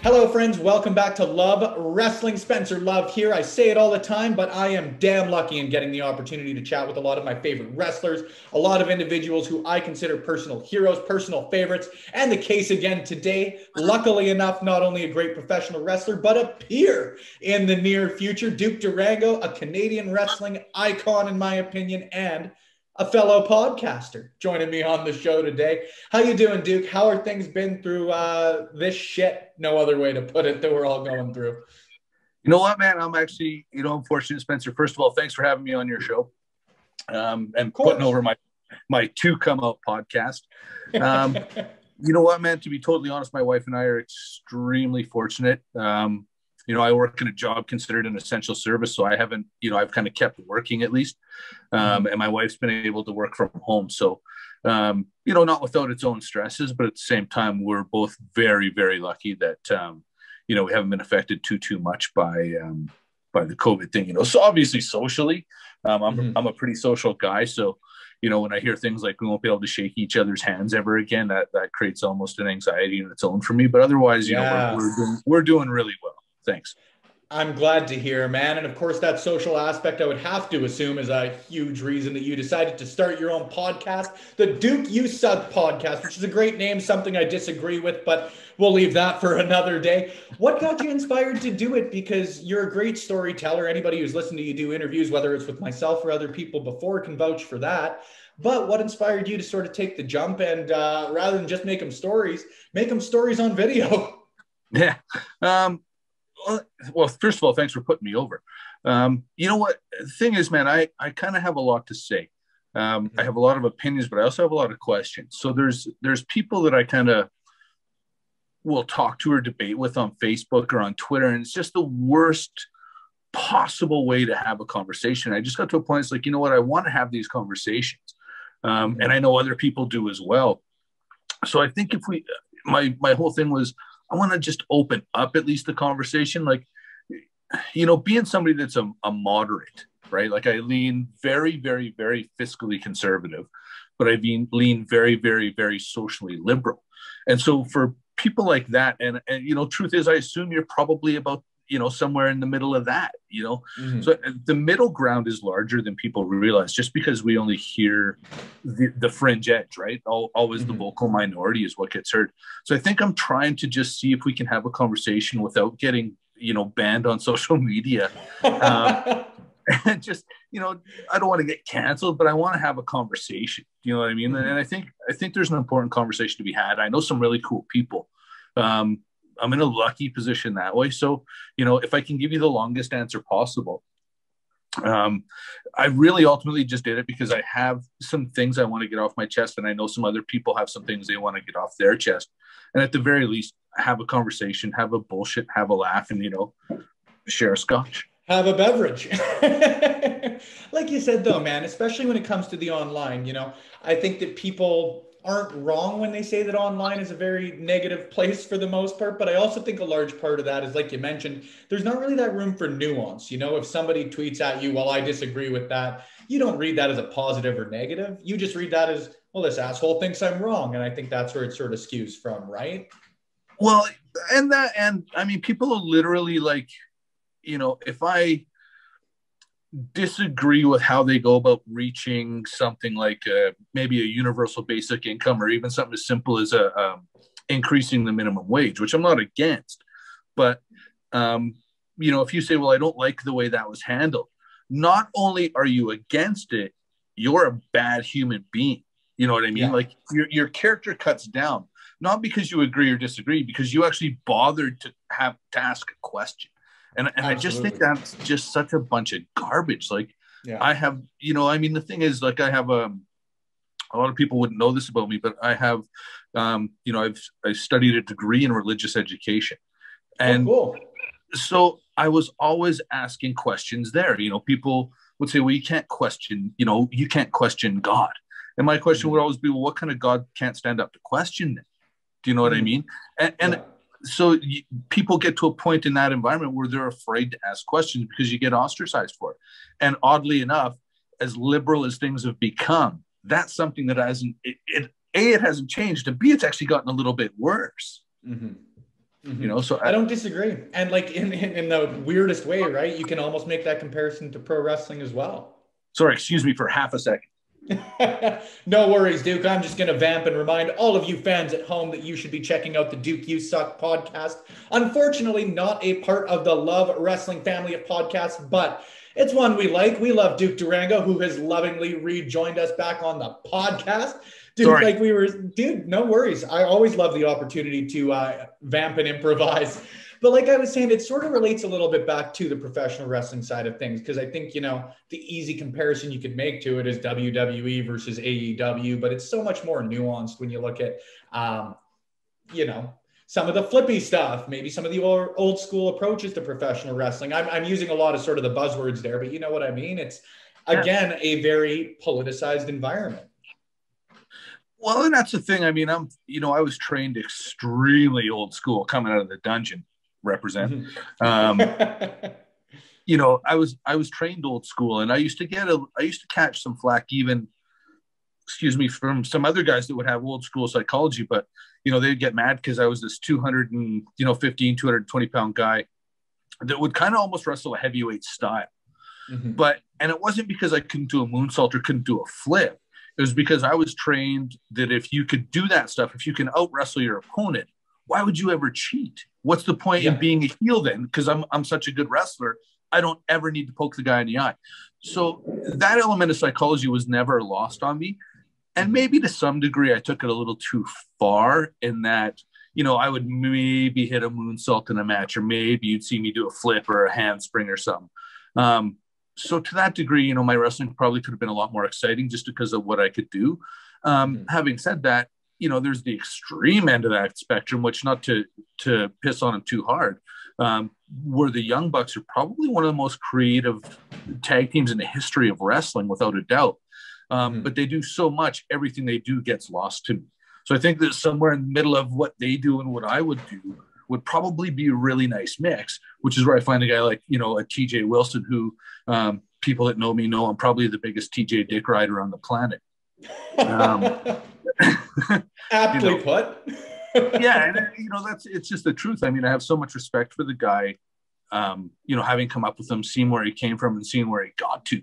Hello, friends. Welcome back to Love Wrestling. Spencer Love here. I say it all the time, but I am damn lucky in getting the opportunity to chat with a lot of my favorite wrestlers, a lot of individuals who I consider personal heroes, personal favorites. And the case again today, luckily enough, not only a great professional wrestler, but a peer in the near future. Duke Durrango, a Canadian wrestling icon, in my opinion, and a fellow podcaster joining me on the show today. How you doing, Duke? How are things been through this shit? No other way to put it that we're all going through. You know what, man? I'm actually, I'm fortunate, Spencer. First of all, thanks for having me on your show and putting over my two come out podcast. You know what, man? To be totally honest, my wife and I are extremely fortunate. I work in a job considered an essential service, so I haven't, I've kind of kept working at least. And my wife's been able to work from home. So, not without its own stresses, but at the same time, we're both very, very lucky that, we haven't been affected too much by the COVID thing, so obviously socially, I'm a pretty social guy. So, when I hear things like we won't be able to shake each other's hands ever again, that creates almost an anxiety in its own for me. But otherwise, we're doing really well. Thanks. I'm glad to hear, man. And of course, that social aspect, I would have to assume, is a huge reason that you decided to start your own podcast, the Duke You Suck podcast, which is a great name, something I disagree with, but we'll leave that for another day. What got you inspired to do it? Because you're a great storyteller. Anybody who's listened to you do interviews, whether it's with myself or other people before, can vouch for that. But what inspired you to sort of take the jump and rather than just make them stories on video? Yeah. Well, first of all, thanks for putting me over. You know what? The thing is, man, I kind of have a lot to say. I have a lot of opinions, but I also have a lot of questions. So there's people that I kind of will talk to or debate with on Facebook or on Twitter, and it's just the worst possible way to have a conversation. I just got to a point, it's like, you know what? I want to have these conversations. And I know other people do as well. So I think my whole thing was, I want to just open up at least the conversation. Like, being somebody that's a moderate, right? Like I lean very, very, very fiscally conservative, but I lean very, very, very socially liberal. And so for people like that, and truth is, I assume you're probably about, somewhere in the middle of that, So the middle ground is larger than people realize, just because we only hear the fringe edge, right? Always the vocal minority is what gets heard. So I think I'm trying to just see if we can have a conversation without getting, banned on social media. And just, I don't want to get canceled, but I want to have a conversation. You know what I mean? And I think there's an important conversation to be had. I know some really cool people. I'm in a lucky position that way. So, if I can give you the longest answer possible, I really ultimately just did it because I have some things I want to get off my chest. And I know some other people have some things they want to get off their chest. And at the very least, have a conversation, have a bullshit, have a laugh, and, share a scotch. Have a beverage. Like you said, though, man, especially when it comes to the online, I think that people aren't wrong when they say that online is a very negative place for the most part. But I also think a large part of that is, like you mentioned, there's not really that room for nuance. If somebody tweets at you, well, I disagree with that, you don't read that as a positive or negative. You just read that as, well, this asshole thinks I'm wrong. And I think that's where it sort of skews from, right? Well, and I mean, people are literally like, if I disagree with how they go about reaching something like maybe a universal basic income, or even something as simple as increasing the minimum wage, which I'm not against. But, if you say, well, I don't like the way that was handled, not only are you against it, you're a bad human being. You know what I mean? Yeah. Like your character cuts down, not because you agree or disagree, because you actually bothered to ask a question. And I just think that's just such a bunch of garbage. Like, yeah. I have, the thing is, like, I have a lot of people wouldn't know this about me, but I have, I studied a degree in religious education. And so I was always asking questions there. People would say, well, you can't question God. And my question would always be, well, what kind of God can't stand up to question then? Do you know what I mean? And people get to a point in that environment where they're afraid to ask questions because you get ostracized for it. And oddly enough, as liberal as things have become, that's something that it hasn't changed, and B, it's actually gotten a little bit worse. Mm-hmm. Mm-hmm. You know, so I don't disagree. And like in the weirdest way, right? You can almost make that comparison to pro wrestling as well. Sorry, excuse me for half a second. No worries, Duke. I'm just going to vamp and remind all of you fans at home that you should be checking out the Duke You Suck podcast. Unfortunately, not a part of the Love Wrestling family of podcasts, but it's one we like. We love Duke Durrango, who has lovingly rejoined us back on the podcast. Dude, no worries. I always love the opportunity to vamp and improvise. But like I was saying, it sort of relates a little bit back to the professional wrestling side of things, because I think, you know, the easy comparison you could make to it is WWE versus AEW, but it's so much more nuanced when you look at, you know, some of the flippy stuff, maybe some of the old school approaches to professional wrestling. I'm using a lot of sort of the buzzwords there, but you know what I mean? It's, again, a very politicized environment. Well, and that's the thing. I mean, I was trained extremely old school coming out of the dungeon. Represent. You know, I was trained old school, and I used to catch some flack even, from some other guys that would have old school psychology, but you know, they'd get mad because I was this 220 pound guy that would kind of almost wrestle a heavyweight style. Mm-hmm. And it wasn't because I couldn't do a moonsault or couldn't do a flip. It was because I was trained that if you could do that stuff, if you can out wrestle your opponent, why would you ever cheat? What's the point in being a heel then? Because I'm such a good wrestler, I don't ever need to poke the guy in the eye. So that element of psychology was never lost on me. And maybe to some degree, I took it a little too far in that, you know, I would maybe hit a moonsault in a match, or maybe you'd see me do a flip or a handspring or something. So to that degree, you know, my wrestling probably could have been a lot more exciting just because of what I could do. Having said that, you know, there's the extreme end of that spectrum, which, not to piss on them too hard, where the Young Bucks are probably one of the most creative tag teams in the history of wrestling, without a doubt. But they do so much, everything they do gets lost to me. So I think that somewhere in the middle of what they do and what I would do would probably be a really nice mix, which is where I find a guy like, you know, a TJ Wilson, who people that know me know I'm probably the biggest TJ dick rider on the planet. Aptly put. Yeah, and you know, it's just the truth. I mean, I have so much respect for the guy, you know, having come up with him, seeing where he came from and seeing where he got to.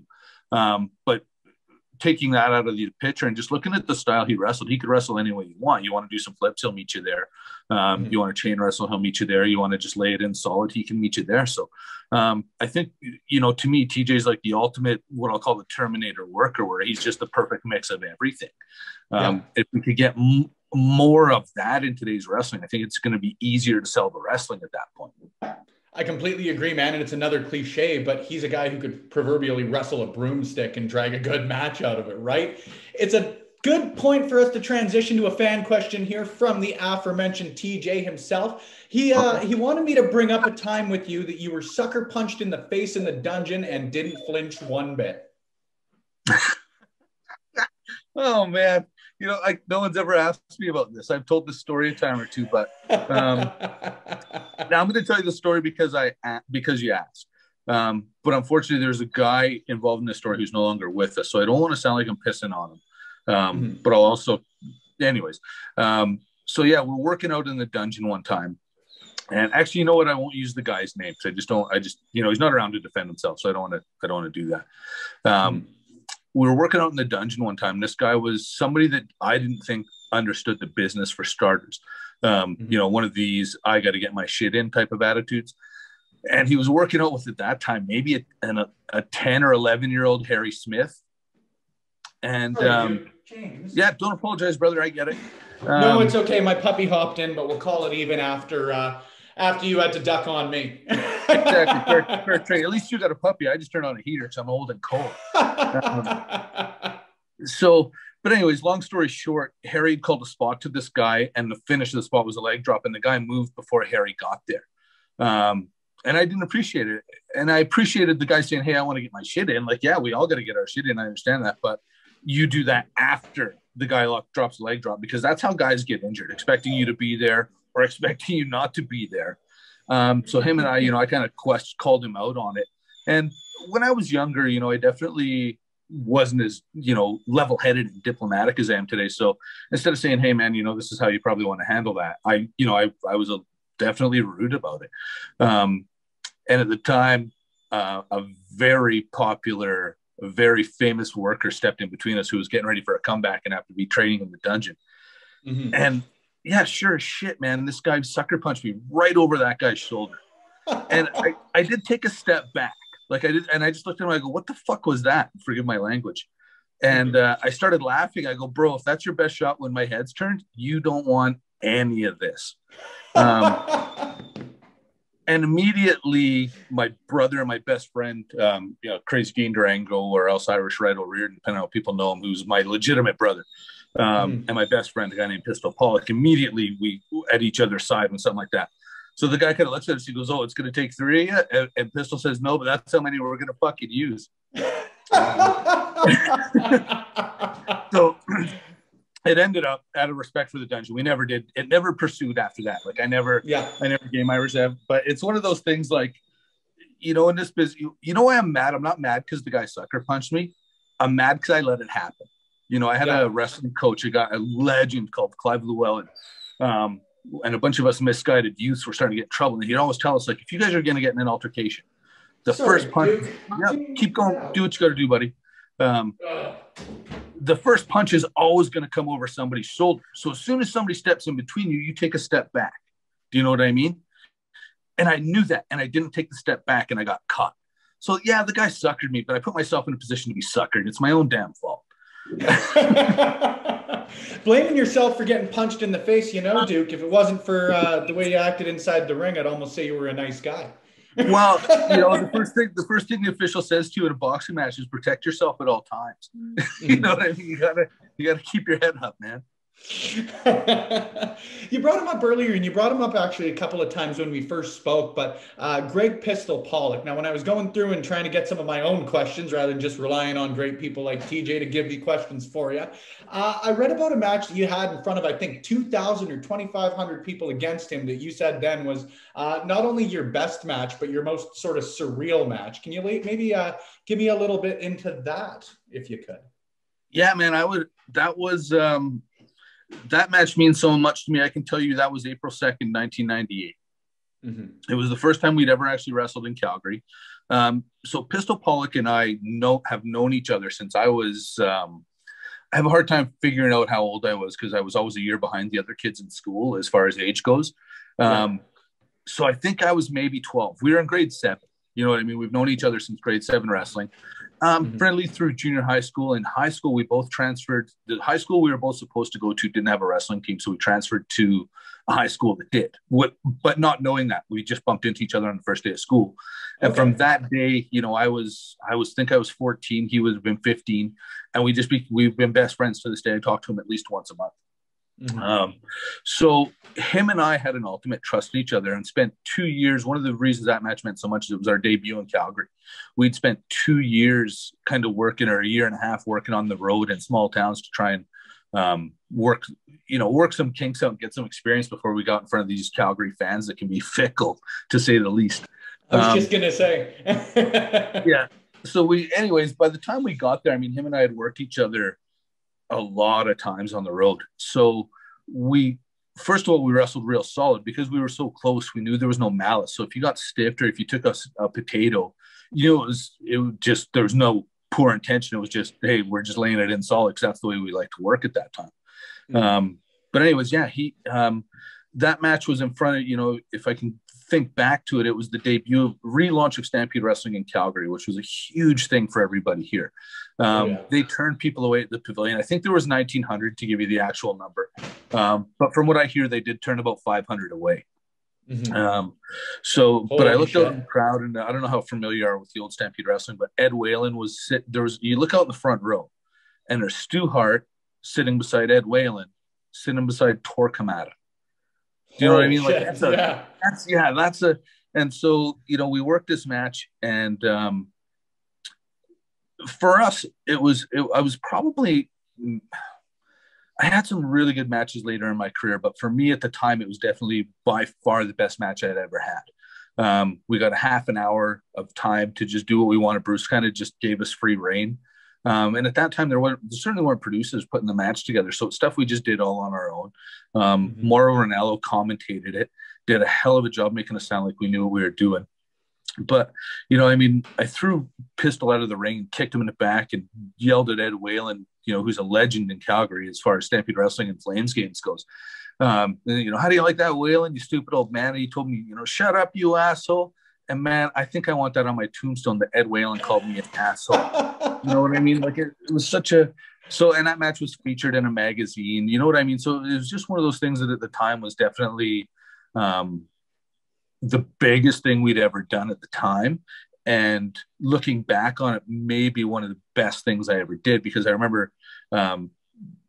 But taking that out of the picture and just looking at the style he wrestled, he could wrestle any way you want. You want to do some flips, he'll meet you there. You want to chain wrestle, he'll meet you there. You want to just lay it in solid, he can meet you there. So I think, you know, to me, TJ's like the ultimate, what I'll call the Terminator worker, where he's just the perfect mix of everything. If we could get more of that in today's wrestling, I think it's going to be easier to sell the wrestling at that point. I completely agree, man. And it's another cliche, but he's a guy who could proverbially wrestle a broomstick and drag a good match out of it, right? It's a good point for us to transition to a fan question here from the aforementioned TJ himself. He wanted me to bring up a time with you that you were sucker punched in the face in the dungeon and didn't flinch one bit. Oh, man. You know, like, no one's ever asked me about this. I've told this story a time or two, but now I'm going to tell you the story because you asked. But unfortunately, there's a guy involved in this story who's no longer with us, so I don't want to sound like I'm pissing on him. But I'll also, anyways. So yeah, we're working out in the dungeon one time, and actually, you know what? I won't use the guy's name because you know, he's not around to defend himself, so I don't want to do that. We were working out in the dungeon one time. This guy was somebody that I didn't think understood the business, for starters. You know, one of these, I got to get my shit in type of attitudes. And he was working out with, at that time, maybe a 10 or 11-year-old Harry Smith. And yeah, don't apologize, brother. I get it. No, it's okay. My puppy hopped in, but we'll call it even after you had to duck on me. Exactly. Fair trade. At least you got a puppy. I just turned on a heater because I'm old and cold. But anyways, long story short, Harry called a spot to this guy, and the finish of the spot was a leg drop, and the guy moved before Harry got there. And I didn't appreciate it. And I appreciated the guy saying, hey, I want to get my shit in. Like, yeah, we all got to get our shit in. I understand that. But you do that after the guy drops a leg drop, because that's how guys get injured, expecting you to be there, or expecting you not to be there. So him and I, I kind of called him out on it. And when I was younger, I definitely wasn't as, level-headed and diplomatic as I am today. So instead of saying, hey man, this is how you probably want to handle that, I was definitely rude about it. And at the time, a very popular, a very famous worker stepped in between us who was getting ready for a comeback and have to be training in the dungeon. Mm-hmm. And yeah, sure as shit, man, this guy sucker punched me right over that guy's shoulder. And I did take a step back. Like I did, and I just looked at him, I go, what the fuck was that? Forgive my language. And I started laughing. I go, bro, if that's your best shot when my head's turned, you don't want any of this. And immediately my brother and my best friend, Crazy Duke Durrango, or else Irish Red O'Riordan, depending on how people know him, who's my legitimate brother, and my best friend, a guy named Pistol Pollock, immediately we at each other's side when something like that. So the guy kind of looks at us, he goes, oh, it's going to take 3 of you? And Pistol says, no, but that's how many we're going to fucking use. So it ended up, out of respect for the dungeon, it never pursued after that. Like I never gave my reserve, but it's one of those things like, in this business, why I'm mad? I'm not mad because the guy sucker punched me. I'm mad because I let it happen. I had a wrestling coach, a legend called Clive Llewellyn, and a bunch of us misguided youths were starting to get in trouble. And he'd always tell us, like, if you guys are going to get in an altercation, first punch, keep going, do what you got to do, buddy. The first punch is always going to come over somebody's shoulder. So as soon as somebody steps in between you, you take a step back. Do you know what I mean? And I knew that, and I didn't take the step back, and I got caught. So yeah, the guy suckered me, but I put myself in a position to be suckered. It's my own damn fault. Blaming yourself for getting punched in the face, Duke, if it wasn't for the way you acted inside the ring, I'd almost say you were a nice guy. Well, the first thing the official says to you in a boxing match is protect yourself at all times. You know what I mean? You gotta keep your head up, man. You brought him up earlier, and you brought him up actually a couple of times when we first spoke, but Greg Pistol Pollock. Now, when I was going through and trying to get some of my own questions rather than just relying on great people like TJ to give me questions for you, I read about a match that you had in front of, I think, 2,000 or 2,500 people against him that you said then was not only your best match, but your most sort of surreal match. Can you maybe give me a little bit into that, if you could? Yeah, man, that match means so much to me. I can tell you that was April 2nd, 1998. Mm-hmm. It was the first time we'd ever actually wrestled in Calgary. So Pistol Pollock and I have known each other since I was, I have a hard time figuring out how old I was because I was always a year behind the other kids in school as far as age goes. So I think I was maybe 12. We were in grade 7. You know what I mean? We've known each other since grade 7 wrestling. Friendly through junior high school. In high school, we both transferred. The high school we were both supposed to go to didn't have a wrestling team, so we transferred to a high school that did. But not knowing that, we just bumped into each other on the first day of school. And from that day, I was 14. He would have been 15, and we've been best friends to this day. I talk to him at least once a month. Mm-hmm. So him and I had an ultimate trust in each other and spent 2 years. One of the reasons that match meant so much is it was our debut in Calgary. We'd spent 2 years kind of working, or a year and a half working on the road in small towns to try and work some kinks out and get some experience before we got in front of these Calgary fans that can be fickle, to say the least. I was just going to say. Yeah. So anyways, by the time we got there, I mean, him and I had worked each other a lot of times on the road. So first of all, we wrestled real solid because we were so close. We knew there was no malice. So if you got stiffed or if you took a potato, there was no poor intention. It was just, hey, we're just laying it in solid because that's the way we like to work at that time. Mm-hmm. But anyways, yeah, that match was in front of, if I can think back to it, it was the relaunch of Stampede Wrestling in Calgary, which was a huge thing for everybody here. They turned people away at the pavilion. I think there was 1,900 to give you the actual number. But from what I hear, they did turn about 500 away. Mm-hmm. But I looked out in the crowd, and I don't know how familiar you are with the old Stampede Wrestling, but Ed Whalen you look out in the front row, and there's Stu Hart sitting beside Ed Whalen, sitting beside Tor Kamada. Do you know what I mean? Like and so, we worked this match, and for us, I was probably I had some really good matches later in my career, but for me at the time, it was definitely by far the best match I'd ever had. We got a half an hour of time to just do what we wanted. Bruce kind of just gave us free reign. And at that time, there certainly weren't producers putting the match together. So it's stuff we just did all on our own. Mauro Ranallo commentated it, did a hell of a job making us sound like we knew what we were doing. But, I mean, I threw Pistol out of the ring and kicked him in the back and yelled at Ed Whalen, who's a legend in Calgary as far as Stampede Wrestling and Flames games goes. How do you like that, Whalen, you stupid old man? And he told me, shut up, you asshole. And man, I think I want that on my tombstone that Ed Whalen called me an asshole. You know what I mean? Like it was and that match was featured in a magazine. You know what I mean? So it was just one of those things that at the time was definitely the biggest thing we'd ever done at the time. And looking back on it, maybe one of the best things I ever did, because I remember,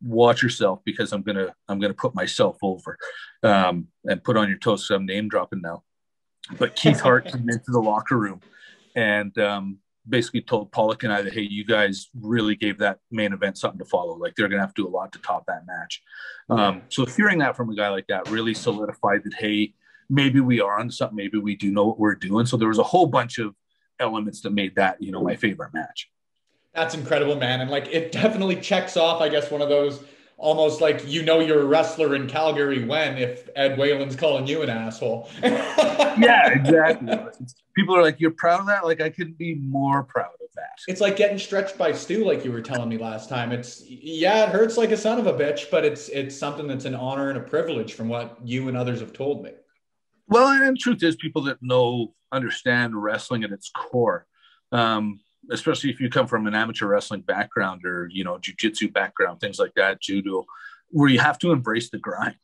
watch yourself, because I'm gonna put myself over and put on your toes. So I'm name dropping now. But Keith Hart came into the locker room and basically told Pollock and I that, hey, you guys really gave that main event something to follow. Like they're going to have to do a lot to top that match. So hearing that from a guy like that really solidified that, hey, maybe we are on something. Maybe we do know what we're doing. So there was a whole bunch of elements that made that, my favorite match. That's incredible, man. And like, it definitely checks off, I guess, one of those almost like, you're a wrestler in Calgary when, if Ed Whalen's calling you an asshole. Yeah, exactly. People are like, you're proud of that? Like, I couldn't be more proud of that. It's like getting stretched by Stu, like you were telling me last time. It hurts like a son of a bitch, but it's something that's an honor and a privilege from what you and others have told me. Well, and the truth is, people that understand wrestling at its core, especially if you come from an amateur wrestling background or, jiu-jitsu background, things like that, judo, where you have to embrace the grind.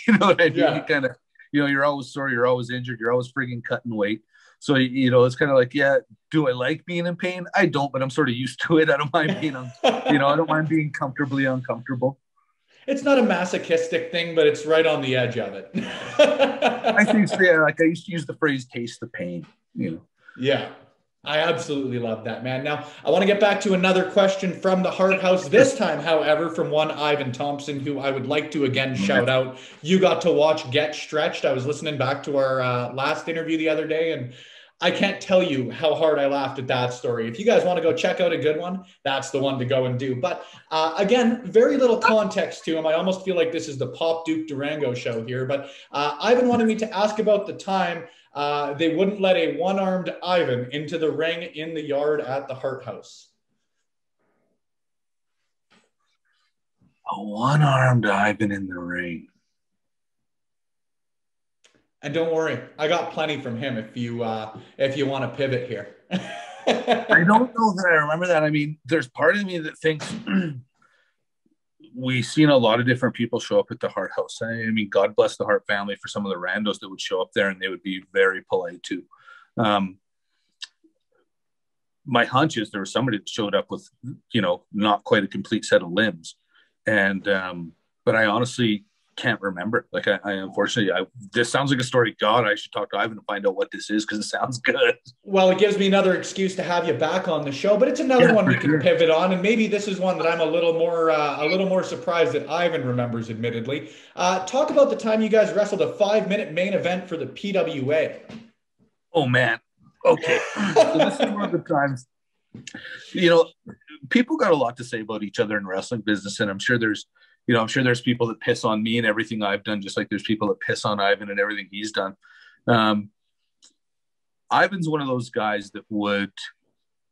You know what I mean? Yeah. You kind of, you're always sore, you're always injured, you're always frigging cutting weight. So, it's kind of like, yeah, do I like being in pain? I don't, but I'm sort of used to it. I don't mind being, I don't mind being comfortably uncomfortable. It's not a masochistic thing, but it's right on the edge of it. I think so, yeah. Like I used to use the phrase taste the pain, Yeah. I absolutely love that, man. Now, I want to get back to another question from the Hart House. This time, however, from one Ivan Thompson, who I would like to again shout out. You got to watch Get Stretched. I was listening back to our last interview the other day, and I can't tell you how hard I laughed at that story. If you guys want to go check out a good one, that's the one to go and do. But again, very little context to him. I almost feel like this is the Pop Duke Durrango show here. But Ivan wanted me to ask about the time they wouldn't let a one-armed Ivan into the ring in the yard at the Hart House. A one-armed Ivan in the ring. And don't worry, I got plenty from him if you want to pivot here. I don't know that I remember that. I mean, there's part of me that thinks we've seen a lot of different people show up at the Hart House. I mean, God bless the Hart family for some of the randos that would show up there, and they would be very polite too. My hunch is there was somebody that showed up with, not quite a complete set of limbs. And, but I honestly can't remember. Like I unfortunately, this sounds like a story. God, I should talk to Ivan to find out what this is, because it sounds good. Well, it gives me another excuse to have you back on the show, but it's another one we can pivot on, and maybe this is one that I'm a little more surprised that Ivan remembers. Admittedly, talk about the time you guys wrestled a 5-minute main event for the PWA. Oh man, okay. So this is one of the times. People got a lot to say about each other in wrestling business, and I'm sure there's people that piss on me and everything I've done, just like there's people that piss on Ivan and everything he's done. Ivan's one of those guys that would,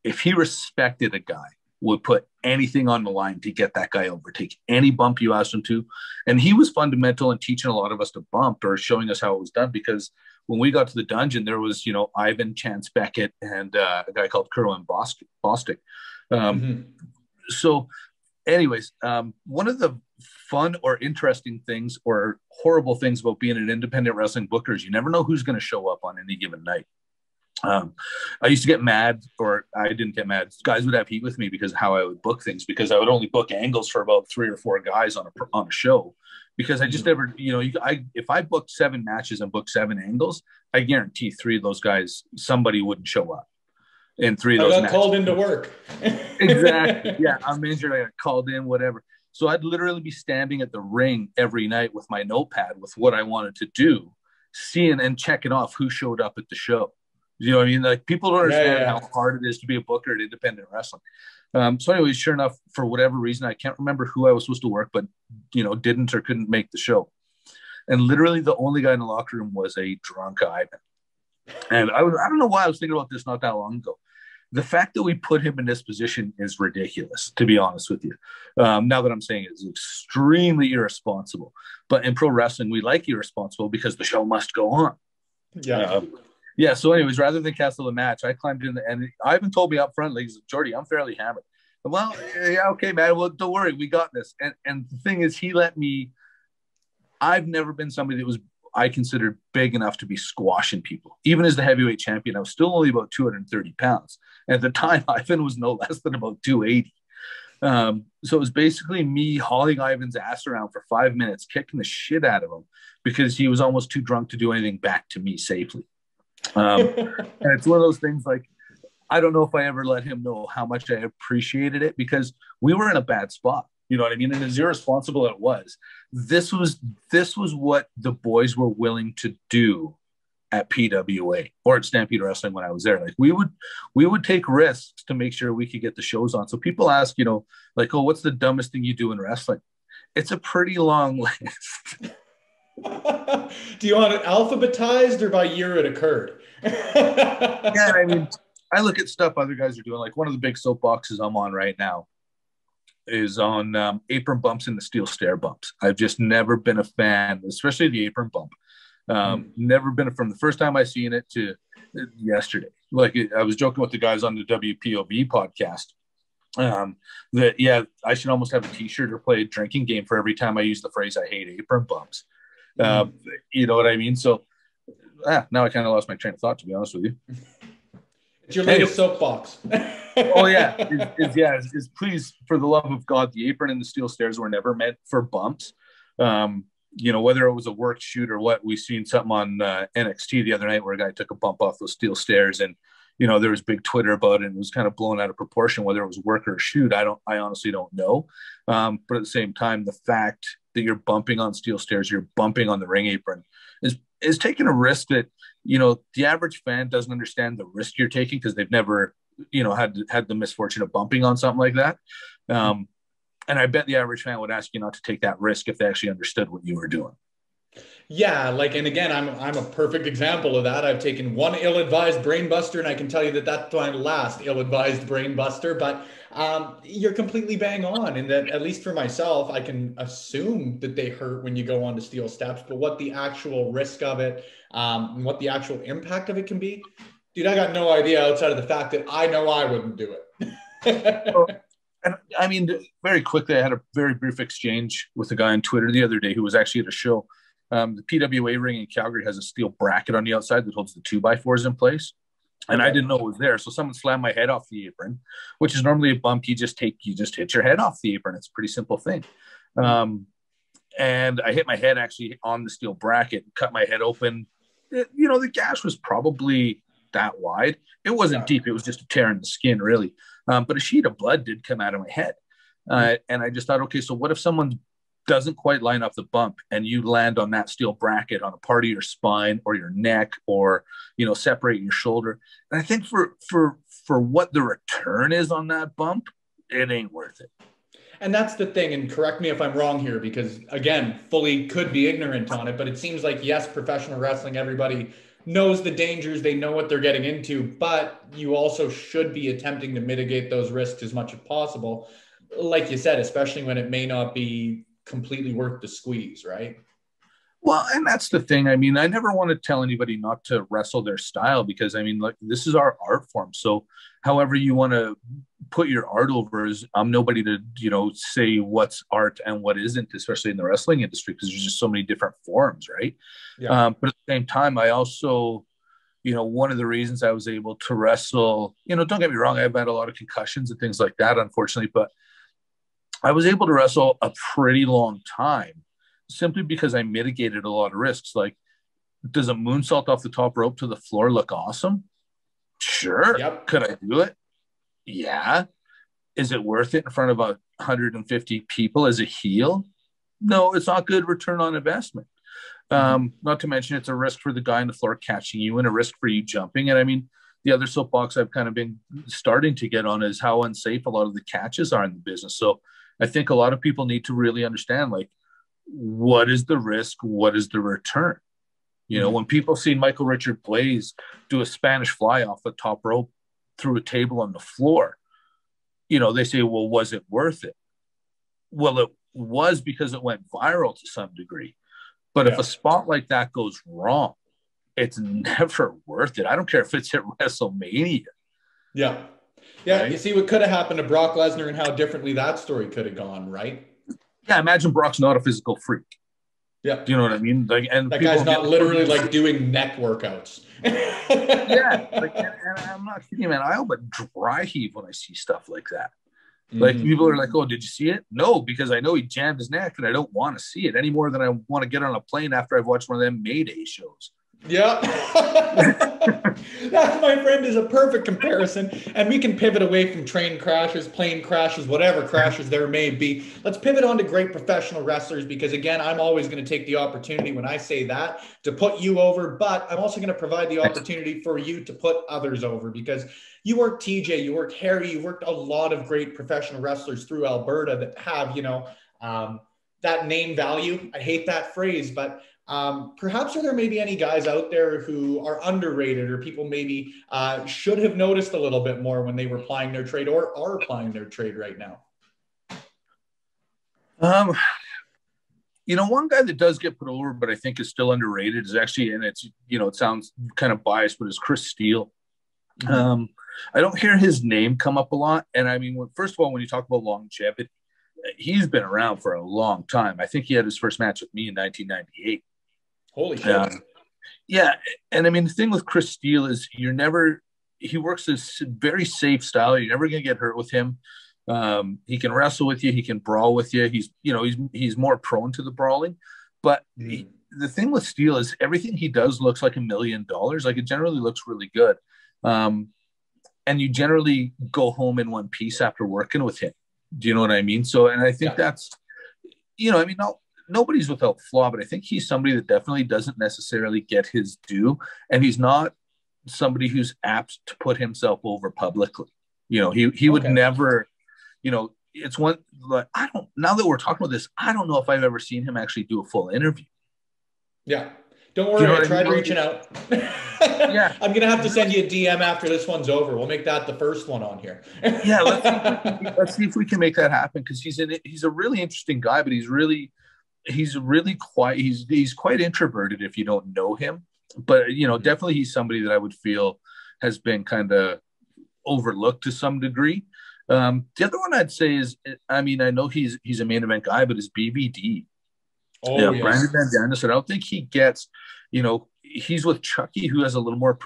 if he respected a guy, would put anything on the line to get that guy over, take any bump you asked him to. And he was fundamental in teaching a lot of us to bump, or showing us how it was done, because when we got to the dungeon, there was, Ivan, Chance Beckett, and a guy called Kerwin Bostic. So anyways, one of the fun or interesting things or horrible things about being an independent wrestling booker is you never know who's going to show up on any given night. I used to get mad, or I didn't get mad. Guys would have heat with me because of how I would book things, because I would only book angles for about 3 or 4 guys on a show, because I just never, if I booked 7 matches and booked 7 angles, I guarantee 3 of those guys, somebody wouldn't show up. And 3 of those I got called into work. Exactly. Yeah, I'm injured. I got called in, whatever. So I'd literally be standing at the ring every night with my notepad with what I wanted to do, seeing and checking off who showed up at the show. You know what I mean? Like, people don't understand how hard it is to be a booker at independent wrestling. So anyways, sure enough, for whatever reason, I can't remember who I was supposed to work, but, didn't or couldn't make the show. And literally the only guy in the locker room was a drunk Ivan. And I don't know why I was thinking about this not that long ago. The fact that we put him in this position is ridiculous, to be honest with you. Now that I'm saying it, is extremely irresponsible. But in pro wrestling, we like irresponsible because the show must go on. Yeah. So anyways, rather than cancel the match, I climbed in, and Ivan told me up front, like, Jordy, I'm fairly hammered. Well, yeah, okay, man. Well, don't worry, we got this. And the thing is, he let me. I've never been somebody that was, I considered, big enough to be squashing people. Even as the heavyweight champion, I was still only about 230 pounds. And at the time, Ivan was no less than about 280. So it was basically me hauling Ivan's ass around for 5 minutes, kicking the shit out of him because he was almost too drunk to do anything back to me safely. And it's one of those things, like, I don't know if I ever let him know how much I appreciated it, because we were in a bad spot. You know what I mean? And as irresponsible as it was, this was what the boys were willing to do at PWA or at Stampede Wrestling when I was there. Like, we would take risks to make sure we could get the shows on. So people ask, like, oh, what's the dumbest thing you do in wrestling? It's a pretty long list. Do you want it alphabetized or by year it occurred? Yeah, I mean, I look at stuff other guys are doing. Like, one of the big soapboxes I'm on right now is on apron bumps and the steel stair bumps. I've just never been a fan, especially the apron bump. Never been from the first time I seen it to yesterday. Like, I was joking with the guys on the WPOV podcast that, yeah, I should almost have a t-shirt or play a drinking game for every time I use the phrase, I hate apron bumps. You know what I mean? So now I kind of lost my train of thought, to be honest with you. It's your latest soapbox. Oh yeah, is please, for the love of God, the apron and the steel stairs were never meant for bumps. Whether it was a work shoot or what, we seen something on NXT the other night where a guy took a bump off those steel stairs, and there was big Twitter about it, and it was kind of blown out of proportion. Whether it was work or shoot, I honestly don't know. But at the same time, the fact that you're bumping on steel stairs, you're bumping on the ring apron, is taking a risk that the average fan doesn't understand the risk you're taking, because they've never had the misfortune of bumping on something like that. And I bet the average fan would ask you not to take that risk if they actually understood what you were doing. Yeah, and again, I'm a perfect example of that. I've taken one ill-advised brain buster, and I can tell you that that's my last ill-advised brain buster. But you're completely bang on in that, at least for myself, I can assume that they hurt when you go onto steel steps, but what the actual risk of it and what the actual impact of it can be, dude, I got no idea outside of the fact that I know I wouldn't do it. And I mean, very quickly, I had a very brief exchange with a guy on Twitter the other day who was actually at a show. The PWA ring in Calgary has a steel bracket on the outside that holds the 2x4s in place. And I didn't know it was there. So someone slammed my head off the apron, which is normally a bump. You just hit your head off the apron. It's a pretty simple thing. And I hit my head actually on the steel bracket, cut my head open. The gash was probably that wide. It wasn't deep. It was just a tear in the skin, really. But a sheet of blood did come out of my head. And I just thought, okay, so what if someone doesn't quite line up the bump and you land on that steel bracket on a part of your spine or your neck, or, separate your shoulder? And I think for what the return is on that bump, it ain't worth it. And that's the thing, and correct me if I'm wrong here, because again, fully could be ignorant on it, but it seems like, yes, professional wrestling, everybody knows the dangers, they know what they're getting into, but you also should be attempting to mitigate those risks as much as possible. Like you said, especially when it may not be completely worth the squeeze, right? Well, and that's the thing. I mean, I never want to tell anybody not to wrestle their style, because I mean, like, this is our art form. So however you want to put your art over, is I'm nobody to, say what's art and what isn't, especially in the wrestling industry, because there's just so many different forms, right? Yeah. But at the same time, I also, one of the reasons I was able to wrestle, don't get me wrong, I've had a lot of concussions and things like that, unfortunately, but I was able to wrestle a pretty long time simply because I mitigated a lot of risks. Like, does a moonsault off the top rope to the floor look awesome? Sure. Yep. Could I do it? Yeah. Is it worth it in front of 150 people as a heel? No, it's not good return on investment. Not to mention it's a risk for the guy on the floor catching you and a risk for you jumping. And I mean, the other soapbox I've kind of been starting to get on is how unsafe a lot of the catches are in the business. So I think a lot of people need to really understand, like, what is the risk? What is the return? You know, when people see Michael Richard Blaze do a Spanish fly off the top rope through a table on the floor, you know, they say, well, was it worth it? Well, it was, because it went viral to some degree. But if a spot like that goes wrong, it's never worth it. I don't care if it's at WrestleMania. Yeah. Yeah. Right? You see what could have happened to Brock Lesnar and how differently that story could have gone, right? Yeah. Imagine Brock's not a physical freak. Yeah. Do you know what I mean? Like, and that guy's not literally like doing neck workouts. Yeah. Like, and I'm not kidding, man. I almost dry heave when I see stuff like that. Like, people are like, oh, did you see it? No, because I know he jammed his neck and I don't want to see it any more than I want to get on a plane after I've watched one of them Mayday shows. Yeah. That, my friend, is a perfect comparison. And we can pivot away from train crashes, plane crashes, whatever crashes there may be. Let's pivot on to great professional wrestlers, because again, I'm always going to take the opportunity when I say that to put you over, but I'm also going to provide the opportunity for you to put others over, because you worked TJ, you worked Harry, you worked a lot of great professional wrestlers through Alberta that have, you know, that name value. I hate that phrase, but perhaps are there maybe any guys out there who are underrated, or people maybe should have noticed a little bit more when they were applying their trade, or are applying their trade right now? You know, one guy that does get put over, but I think is still underrated, is actually, and it's, you know, it sounds kind of biased, but it's Chris Steele. I don't hear his name come up a lot. And I mean, first of all, when you talk about longevity, he's been around for a long time. I think he had his first match with me in 1998. Holy shit. Yeah. And I mean, the thing with Chris Steele is he works this very safe style. You're never going to get hurt with him. He can wrestle with you. He can brawl with you. He's more prone to the brawling, but the thing with Steele is everything he does looks like $1 million. Like, it generally looks really good. And you generally go home in one piece after working with him. Do you know what I mean? So, and I think that's, you know, I mean, nobody's without flaw, but I think he's somebody that definitely doesn't necessarily get his due. And he's not somebody who's apt to put himself over publicly. You know, he would never, you know, it's one, like, now that we're talking about this, I don't know if I've ever seen him actually do a full interview. Yeah. Don't worry, I tried reaching out. Yeah. I'm going to have to send you a DM after this one's over. We'll make that the first one on here. Yeah, let's see if we can make that happen, because he's a really interesting guy, but he's really quiet. He's quite introverted if you don't know him. But, you know, definitely he's somebody that I would feel has been kind of overlooked to some degree. The other one I'd say is, I mean, I know he's a main event guy, but is BVD. Oh, yeah, yes. Brandon Van Dennis. I don't think he gets, you know, he's with Chucky, who has a little more,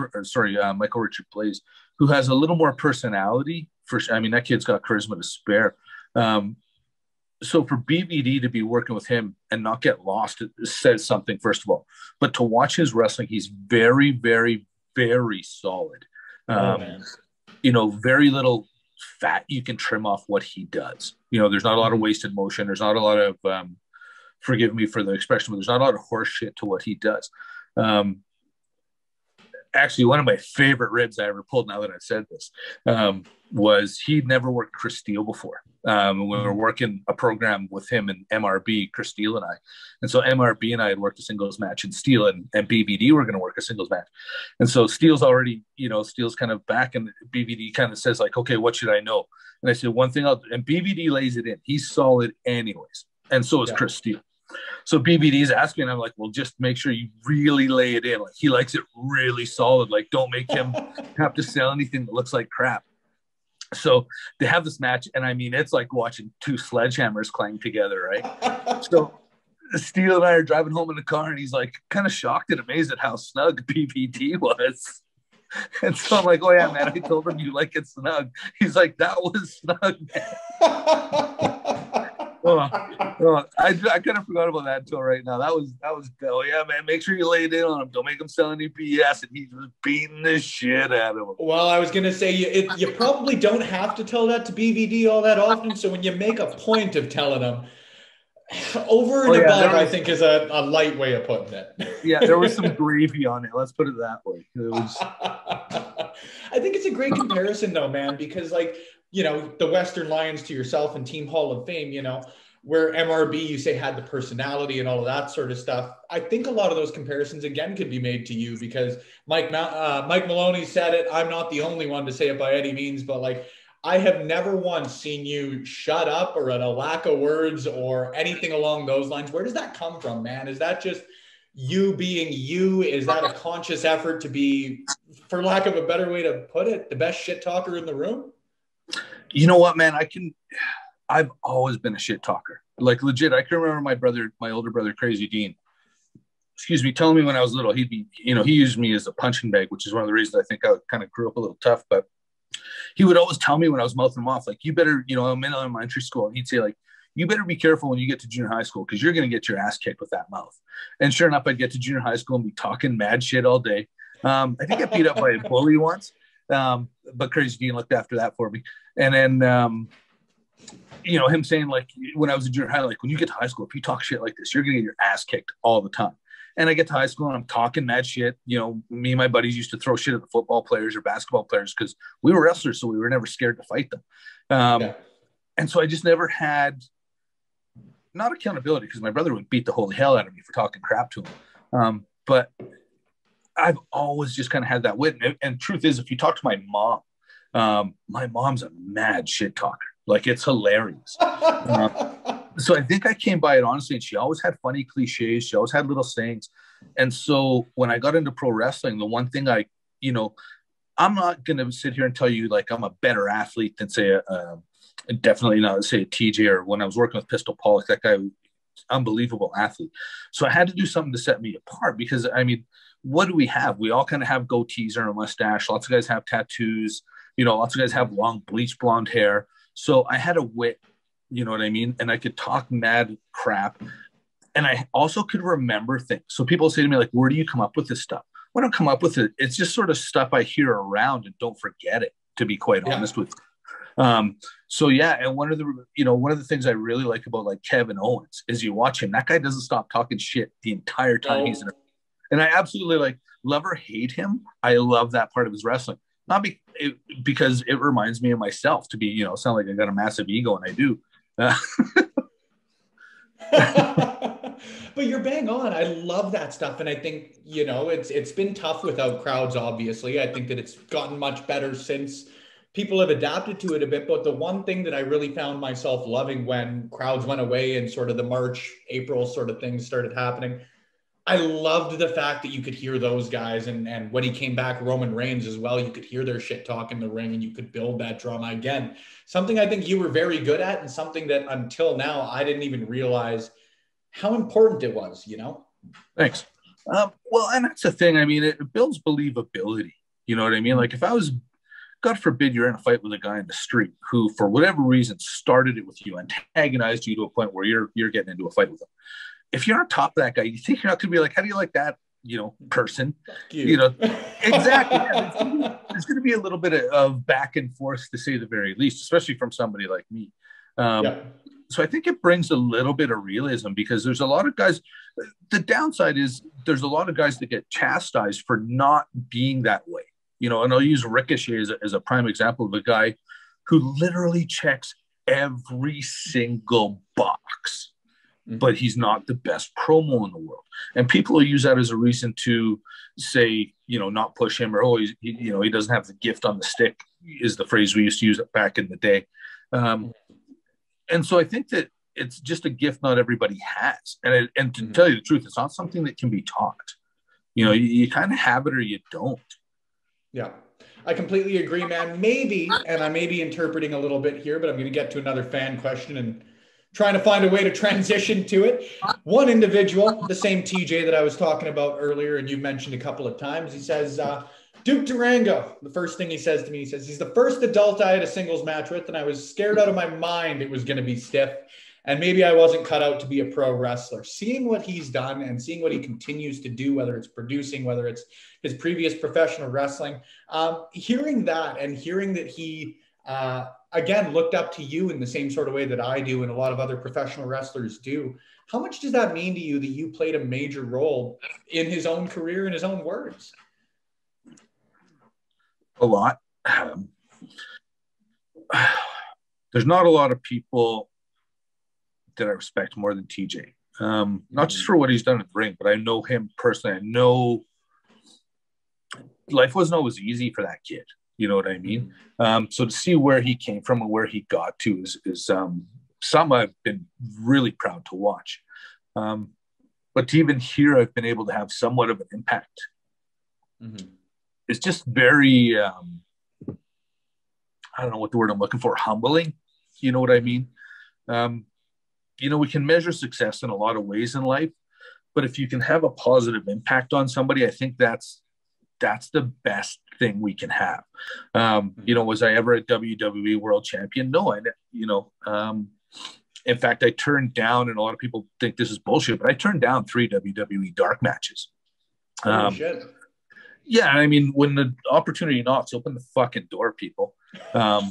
Michael Richard Blaze, who has a little more personality. I mean, that kid's got charisma to spare. So for BVD to be working with him and not get lost, it says something, first of all. But to watch his wrestling, he's very, very, very solid. You know, very little fat you can trim off what he does. You know, there's not a lot of wasted motion. There's not a lot of, forgive me for the expression, but there's not a lot of horse shit to what he does. Actually, one of my favorite ribs I ever pulled, now that I've said this, was he'd never worked Chris Steele before. We were working a program with him and MRB, Chris Steele and I. And so MRB and I had worked a singles match, and Steele and BVD were going to work a singles match. And so Steele's already, you know, Steele's kind of back, and BVD kind of says, like, okay, what should I know? And I said, one thing and BVD lays it in. He's solid anyways. And so is Chris Steele. So BVD's asking, and I'm like, well, just make sure you really lay it in. Like, he likes it really solid. Like, don't make him have to sell anything that looks like crap. So they have this match, and I mean, it's like watching two sledgehammers clang together, right? So Steele and I are driving home in the car, and he's like kind of shocked and amazed at how snug BVD was. And so I'm like, oh yeah, man, I told him you like it snug. He's like, that was snug, man. Oh, I kind of forgot about that until right now. That was oh yeah, man. Make sure you lay it in on him. Don't make him sell any BS. And he was beating the shit out of him. Well, I was gonna say you probably don't have to tell that to BVD all that often. So when you make a point of telling them, over and above, I think is a light way of putting it. Yeah, there was some gravy on it. Let's put it that way. It was. I think it's a great comparison, though, man, because like, you know, the Western Lions to yourself and Team Hall of Fame, you know, where MRB you say had the personality and all of that sort of stuff. I think a lot of those comparisons again could be made to you because Mike Maloney said it. I'm not the only one to say it by any means, but like, I have never once seen you shut up or at a lack of words or anything along those lines. Where does that come from, man? Is that just you being you? Is that a conscious effort to be, for lack of a better way to put it, the best shit talker in the room? You know what, man? I've always been a shit talker. Like legit, I can remember my older brother, Crazy Dean, telling me when I was little, he used me as a punching bag, which is one of the reasons I think I kind of grew up a little tough, but he would always tell me when I was mouthing him off, like, you better, I'm in elementary school. And he'd say, like, you better be careful when you get to junior high school because you're going to get your ass kicked with that mouth. And sure enough, I'd get to junior high school and be talking mad shit all day. I think I beat up by a bully once, but Crazy Dean looked after that for me. And then, him saying, like, when I was in junior high, like, when you get to high school, if you talk shit like this, you're going to get your ass kicked all the time. And I get to high school and I'm talking mad shit. Me and my buddies used to throw shit at the football players or basketball players because we were wrestlers, so we were never scared to fight them. And so I just never had, not accountability, because my brother would beat the holy hell out of me for talking crap to him. But I've always just kind of had that wit. And truth is, if you talk to my mom's a mad shit talker. Like, it's hilarious. So I think I came by it honestly, and she always had funny cliches. She always had little sayings. And so when I got into pro wrestling, the one thing I'm not going to sit here and tell you like I'm a better athlete than say definitely not say a TJ, or when I was working with Pistol Pollock, that guy, unbelievable athlete. So I had to do something to set me apart because what do we have? We all kind of have goatees or a mustache. Lots of guys have tattoos, lots of guys have long bleach blonde hair. So I had a wit. You know what I mean? And I could talk mad crap. And I also could remember things. So people say to me, like, where do you come up with this stuff? When I don't come up with it, it's just sort of stuff I hear around and don't forget it, to be quite honest with you. So yeah, and one of the things I really like about like Kevin Owens is you watch him, that guy doesn't stop talking shit the entire time he's in it. And I absolutely like love or hate him. I love that part of his wrestling. Not because it reminds me of myself to be, sound like I got a massive ego, and I do. But you're bang on. I love that stuff. And I think, it's been tough without crowds, obviously. I think that it's gotten much better since people have adapted to it a bit. But the one thing that I really found myself loving when crowds went away and sort of the March, April sort of things started happening, I loved the fact that you could hear those guys. And when he came back, Roman Reigns as well, you could hear their shit talk in the ring and you could build that drama again. Something I think you were very good at, and something that until now, I didn't even realize how important it was, Thanks. Well, and that's the thing. It builds believability. You know what I mean? Like if I was, God forbid, you're in a fight with a guy in the street who, for whatever reason, started it with you, antagonized you to a point where you're getting into a fight with him. If you're on top of that guy, you think you're not going to be like, how do you like that, person? Exactly. Yeah, there's going to be a little bit of back and forth, to say the very least, especially from somebody like me. So I think it brings a little bit of realism because there's a lot of guys. The downside is there's a lot of guys that get chastised for not being that way. And I'll use Ricochet as a prime example of a guy who literally checks every single box. But he's not the best promo in the world. And people will use that as a reason to say, not push him, or, he doesn't have the gift on the stick, is the phrase we used to use back in the day. And so I think that it's just a gift not everybody has. And to tell you the truth, it's not something that can be taught. You kind of have it or you don't. Yeah. I completely agree, man. Maybe, and I may be interpreting a little bit here, but I'm going to get to another fan question and trying to find a way to transition to it. One individual, the same TJ that I was talking about earlier, and you mentioned a couple of times, he says, Duke Durrango, the first thing he says to me, he says, he's the first adult I had a singles match with, and I was scared out of my mind it was going to be stiff. and maybe I wasn't cut out to be a pro wrestler. Seeing what he's done and seeing what he continues to do, whether it's producing, whether it's his previous professional wrestling, hearing that and hearing that he, again, looked up to you in the same sort of way that I do and a lot of other professional wrestlers do. How much does that mean to you that you played a major role in his own career, in his own words? A lot. There's not a lot of people that I respect more than TJ. Not just for what he's done in the ring, but I know him personally. I know life wasn't always easy for that kid. You know what I mean? So to see where he came from and where he got to is something I've been really proud to watch. But to even here, I've been able to have somewhat of an impact. It's just very, I don't know what the word I'm looking for, humbling. You know what I mean? You know, we can measure success in a lot of ways in life, but if you can have a positive impact on somebody, I think that's the best thing we can have. You know, was I ever a WWE world champion? No, in fact, I turned down, and a lot of people think this is bullshit, but I turned down 3 WWE dark matches. Shit. Yeah, I mean, when the opportunity knocks, open the fucking door, people. At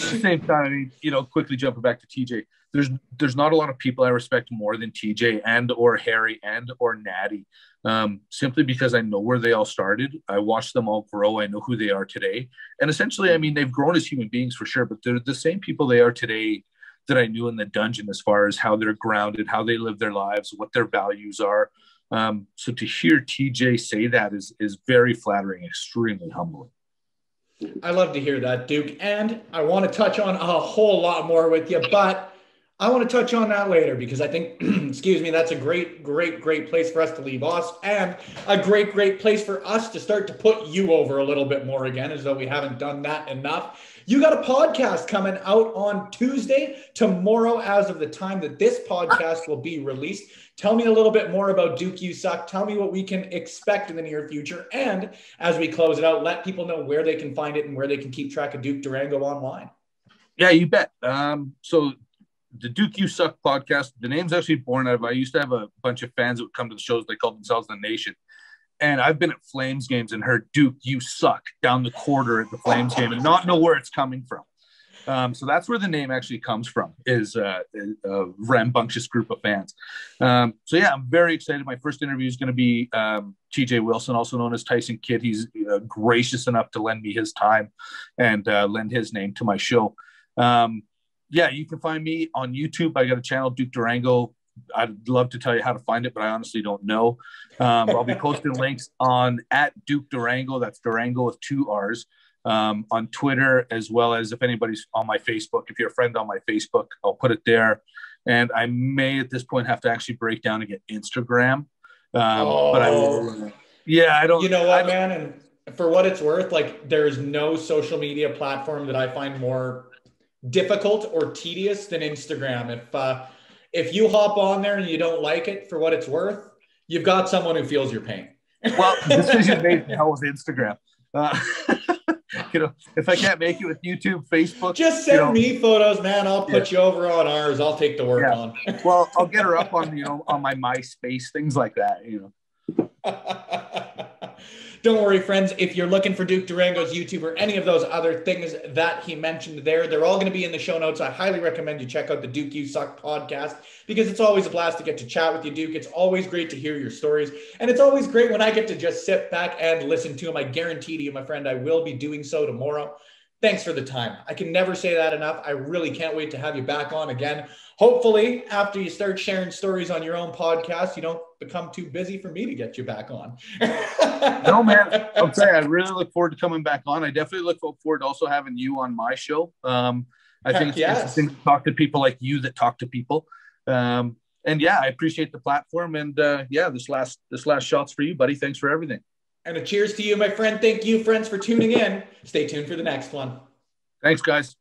the same time, I mean, you know, quickly jumping back to TJ, there's not a lot of people I respect more than TJ and or Harry and or Natty, simply because I know where they all started. I watched them all grow. I know who they are today. And essentially, I mean, they've grown as human beings for sure, but they're the same people they are today that I knew in the dungeon as far as how they're grounded, how they live their lives, what their values are. So to hear TJ say that is very flattering, extremely humbling. I love to hear that, Duke. And I want to touch on a whole lot more with you, but I want to touch on that later because I think, excuse me, that's a great place for us to leave off, and a great place for us to start to put you over a little bit more again, as though we haven't done that enough. You got a podcast coming out on Tuesday, tomorrow, as of the time that this podcast will be released. Tell me a little bit more about Duke You Suck. Tell me what we can expect in the near future. And as we close it out, let people know where they can find it and where they can keep track of Duke Durrango online. Yeah, you bet. So the Duke You Suck podcast, the name's actually born out of, I used to have a bunch of fans that would come to the shows. They called themselves The Nation. And I've been at Flames games and heard Duke, you suck down the quarter at the Flames game and not know where it's coming from. So that's where the name actually comes from, is a rambunctious group of fans. So yeah, I'm very excited. My first interview is going to be TJ Wilson, also known as Tyson Kidd. He's gracious enough to lend me his time and lend his name to my show. Yeah, you can find me on YouTube. I got a channel, Duke Durrango. I'd love to tell you how to find it, but I honestly don't know. I'll be posting links on at Duke Durrango. That's Durango with 2 R's. On Twitter, as well as if anybody's on my Facebook. If you're a friend on my Facebook, I'll put it there. And I may at this point have to actually break down and get Instagram. But I will. Yeah, I don't. You know what, man? And for what it's worth, like, there's no social media platform that I find more difficult or tedious than Instagram. If you hop on there and you don't like it, for what it's worth, you've got someone who feels your pain. Well, the decision made now with Instagram. You know, if I can't make it with YouTube, Facebook, just send me photos, man. I'll put you over on ours. I'll take the work on. Well, I'll get her up on, on my MySpace, things like that, Don't worry, friends. If you're looking for Duke Durrango's YouTube or any of those other things that he mentioned there, they're all going to be in the show notes. I highly recommend you check out the Duke You Suck podcast because it's always a blast to get to chat with you, Duke. It's always great to hear your stories. And it's always great when I get to just sit back and listen to them. I guarantee to you, my friend, I will be doing so tomorrow. Thanks for the time. I can never say that enough. I really can't wait to have you back on again. Hopefully, after you start sharing stories on your own podcast, you don't become too busy for me to get you back on. No, man. I'll tell you, I really look forward to coming back on. I definitely look forward to also having you on my show. I think it's interesting to talk to people like you that talk to people. And yeah, I appreciate the platform. And yeah, this last shot's for you, buddy. Thanks for everything. And a cheers to you, my friend. Thank you, friends, for tuning in. Stay tuned for the next one. Thanks, guys.